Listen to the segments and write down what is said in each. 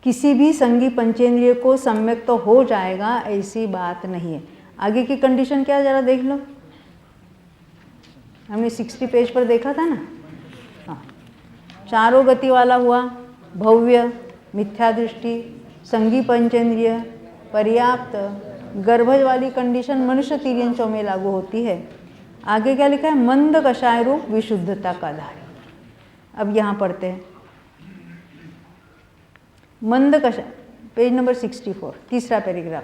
किसी भी संगी पंचेंद्रिय को सम्यक तो हो जाएगा, ऐसी बात नहीं है। आगे की कंडीशन क्या जरा देख लो, हमने 60 पेज पर देखा था ना। हाँ, चारों गति वाला हुआ, भव्य, मिथ्या दृष्टि, संगी पंचेंद्रिय, पर्याप्त, गर्भज वाली कंडीशन मनुष्य तिर्यंचों में लागू होती है। आगे क्या लिखा है, मंद कषाय रूप विशुद्धता का धारी। अब यहाँ पढ़ते हैं, मंद कषाय, पेज नंबर 64, तीसरा पैराग्राफ।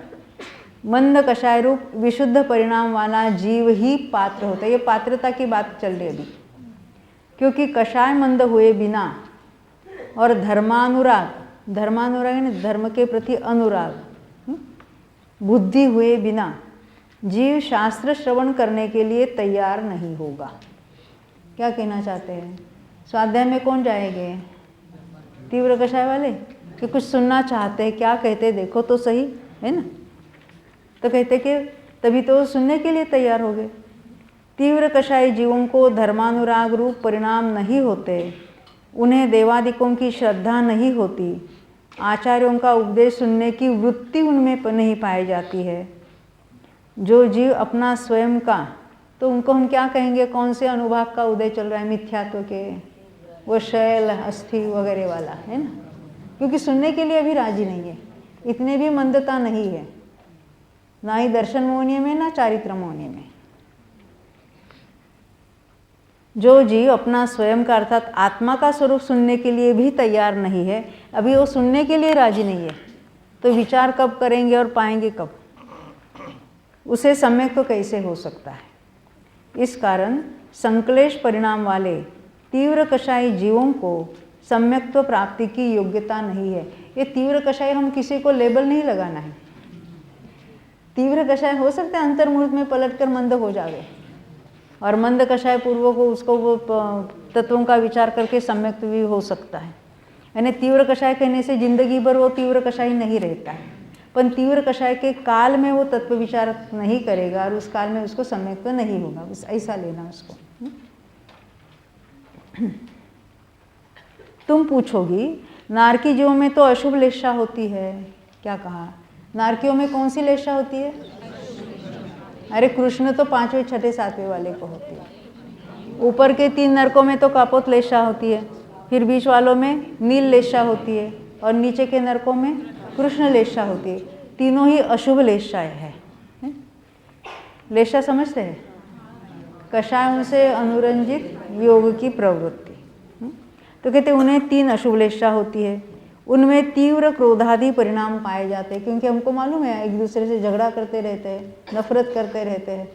मंद कषाय रूप विशुद्ध परिणाम वाला जीव ही पात्र होता है। ये पात्रता की बात चल रही है अभी, क्योंकि कषाय मंद हुए बिना और धर्मानुराग, धर्मानुराग यानी धर्म के प्रति अनुराग, बुद्धि हुए बिना जीव शास्त्र श्रवण करने के लिए तैयार नहीं होगा। क्या कहना चाहते हैं, स्वाध्याय में कौन जाएंगे, तीव्र कषाय वाले, कि कुछ सुनना चाहते हैं, क्या कहते देखो तो सही है ना। तो कहते कि तभी तो सुनने के लिए तैयार हो गए। तीव्र कषाय जीवों को धर्मानुराग रूप परिणाम नहीं होते, उन्हें देवादिकों की श्रद्धा नहीं होती, आचार्यों का उपदेश सुनने की वृत्ति उनमें नहीं पाई जाती है। जो जीव अपना स्वयं का, तो उनको हम क्या कहेंगे, कौन से अनुभाग का उदय चल रहा है, मिथ्यात्व के, वो शैल अस्थि वगैरह वाला है ना, क्योंकि सुनने के लिए अभी राजी नहीं है, इतने भी मंदता नहीं है, ना ही दर्शन मोहनीय में ना चारित्र मोहनीय में। जो जीव अपना स्वयं का अर्थात आत्मा का स्वरूप सुनने के लिए भी तैयार नहीं है, अभी वो सुनने के लिए राजी नहीं है, तो विचार कब करेंगे और पाएंगे कब, उसे सम्यक तो कैसे हो सकता है। इस कारण संक्लेश परिणाम वाले तीव्र कषाय जीवों को सम्यक्त्व प्राप्ति की योग्यता नहीं है। ये तीव्र कषाय हम किसी को लेबल नहीं लगाना है। तीव्र कषाय हो सकता है अंतर्मुहूर्त में पलटकर मंद हो जावे, और मंद कषाय पूर्व को उसको वो तत्वों का विचार करके सम्यक्त्व भी हो सकता है। यानी तीव्र कषाय कहने से जिंदगी भर वो तीव्र कषाय नहीं रहता है, पर तीव्र कषाय के काल में वो तत्व विचार नहीं करेगा और उस काल में उसको सम्यक्त्व नहीं होगा, बस ऐसा लेना उसको। तुम पूछोगी नारकी जीवों में तो अशुभ लेशा होती है, क्या कहा, नारकियों में कौन सी लेशा होती है, अरे कृष्ण तो 5वें 6ठे 7वें वाले को होती है। ऊपर के 3 नरकों में तो कापोत लेशा होती है, फिर बीच वालों में नील लेशा होती है, और नीचे के नरकों में कृष्ण लेशा होती है। तीनों ही अशुभ लेशाएं हैं। लेशा समझते हैं, कषायों से अनुरंजित योग की प्रवृत्ति। तो कहते उन्हें 3 अशुभ लेशा होती है, उनमें तीव्र क्रोधादि परिणाम पाए जाते हैं, क्योंकि हमको मालूम है एक दूसरे से झगड़ा करते रहते हैं, नफरत करते रहते हैं,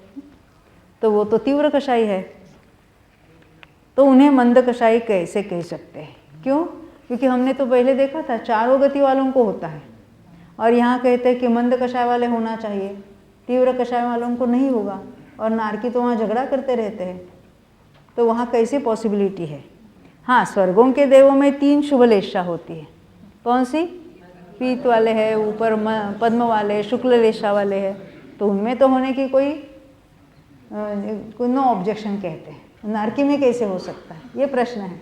तो वो तो तीव्र कषाय है। तो उन्हें मंद कषाय कैसे कह सकते हैं, क्यों, क्योंकि हमने तो पहले देखा था चारों गति वालों को होता है, और यहाँ कहते हैं कि मंद कषाय वाले होना चाहिए, तीव्र कषाय वालों को नहीं होगा, और नारकी तो वहाँ झगड़ा करते रहते हैं, तो वहाँ कैसे पॉसिबिलिटी है। हाँ, स्वर्गों के देवों में 3 शुभ लेशा होती है, कौन सी, पीत वाले हैं, ऊपर पद्म वाले, शुक्ल लेशा वाले हैं, तो उनमें तो होने की कोई नो ऑब्जेक्शन कहते हैं। नारकी में कैसे हो सकता है, ये प्रश्न है।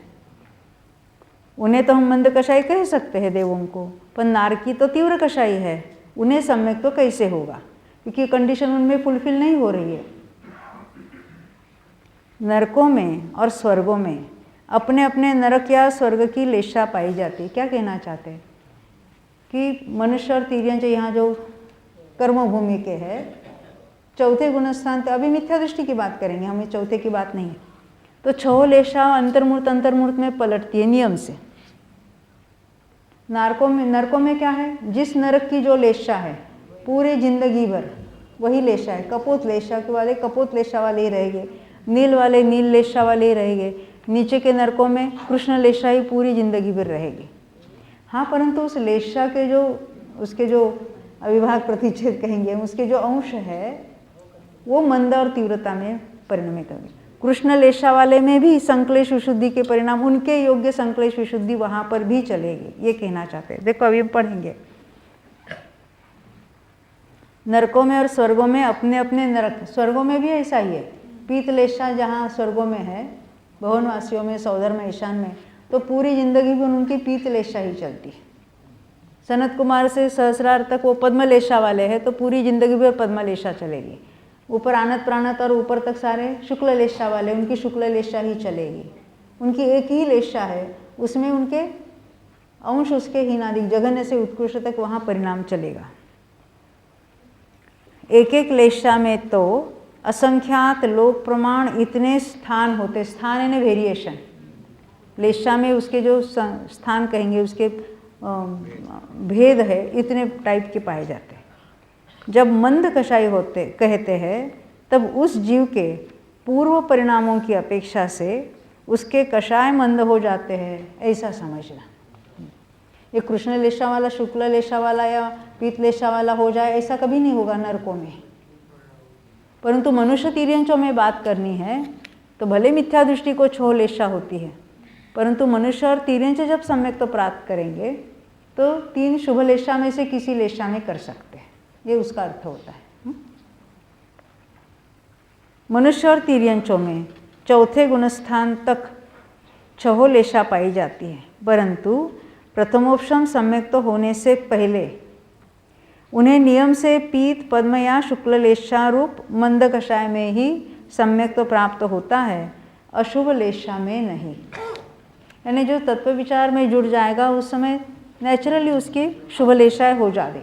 उन्हें तो हम मंद कषाय कह सकते हैं देवों को, पर नारकी तो तीव्र कषाय है, उन्हें सम्यक तो कैसे होगा, क्योंकि कंडीशन उनमें फुलफिल नहीं हो रही है। नरकों में और स्वर्गों में अपने अपने नरक या स्वर्ग की लेशा पाई जाती है। क्या कहना चाहते हैं कि मनुष्य और तिर्यंच यहाँ जो कर्मभूमि के है, चौथे गुणस्थान, तो अभी मिथ्या दृष्टि की बात करेंगे, हमें चौथे की बात नहीं है। तो 6 लेशा अंतर्मूर्त में पलटती है नियम से। नरकों में क्या है, जिस नरक की जो लेशा है पूरे जिंदगी भर वही लेशा है। कपोत लेशा के वाले कपोत लेशा वाले ही रहेंगे, नील वाले नील लेशा वाले ही रहेंगे, नीचे के नरकों में कृष्ण लेशा ही पूरी जिंदगी भर रहेगी। हाँ, परंतु उस लेशा के जो उसके जो अविभाग प्रतिच्छेद कहेंगे, उसके जो अंश है वो मंद और तीव्रता में परिणमित होगी। कृष्ण लेशा वाले में भी संक्लेश विशुद्धि के परिणाम, उनके योग्य संक्लेश विशुद्धि वहाँ पर भी चलेगी, ये कहना चाहते हैं। देखो अभी हम पढ़ेंगे। नरकों में और स्वर्गों में अपने अपने नरक, स्वर्गों में भी ऐसा ही है। पीत लेशा जहाँ स्वर्गों में है, भुवनवासियों में, सौधर में, ईशान में, तो पूरी जिंदगी भी उनकी पीत लेशा ही चलती है। सनत कुमार से सहस्रार तक वो पद्मलेशा वाले हैं, तो पूरी जिंदगी भर पद्मलेशा चलेगी। ऊपर आनत प्राणत और ऊपर तक सारे शुक्ल लेशा वाले, उनकी शुक्ल लेशा ही चलेगी। उनकी एक ही लेशा है, उसमें उनके अंश उसके हीनादि जघन्य से उत्कृष्ट तक वहाँ परिणाम चलेगा। एक एक लेशा में तो असंख्यात लोक प्रमाण इतने स्थान होते, स्थान यानी वेरिएशन, लेशा में उसके जो स्थान कहेंगे उसके भेद है, इतने टाइप के पाए जाते हैं। जब मंद कषाय होते कहते हैं तब उस जीव के पूर्व परिणामों की अपेक्षा से उसके कषाय मंद हो जाते हैं, ऐसा समझना। ये कृष्ण लेशा वाला शुक्ल लेशा वाला या पीत लेशा वाला हो जाए ऐसा कभी नहीं होगा नरकों में। परंतु मनुष्य तिर्यंचों में बात करनी है तो भले मिथ्या दृष्टि को छो लेशा होती है, परंतु मनुष्य और तिर्यंच जब सम्यक तो प्राप्त करेंगे तो 3 शुभ लेशा में से किसी लेशा में कर सकते हैं, ये उसका अर्थ होता है। मनुष्य और तिर्यंचों में चौथे गुणस्थान तक 6 लेशा पाई जाती है, परंतु प्रथमोपशम सम्यक तो होने से पहले उन्हें नियम से पीत पद्म या शुक्ल लेशा रूप मंद कषाय में ही सम्यक तो प्राप्त होता है, अशुभ लेशा में नहीं। यानी जो तत्व विचार में जुड़ जाएगा उस समय नेचुरली उसकी शुभ लेशाएँ हो जाएगी।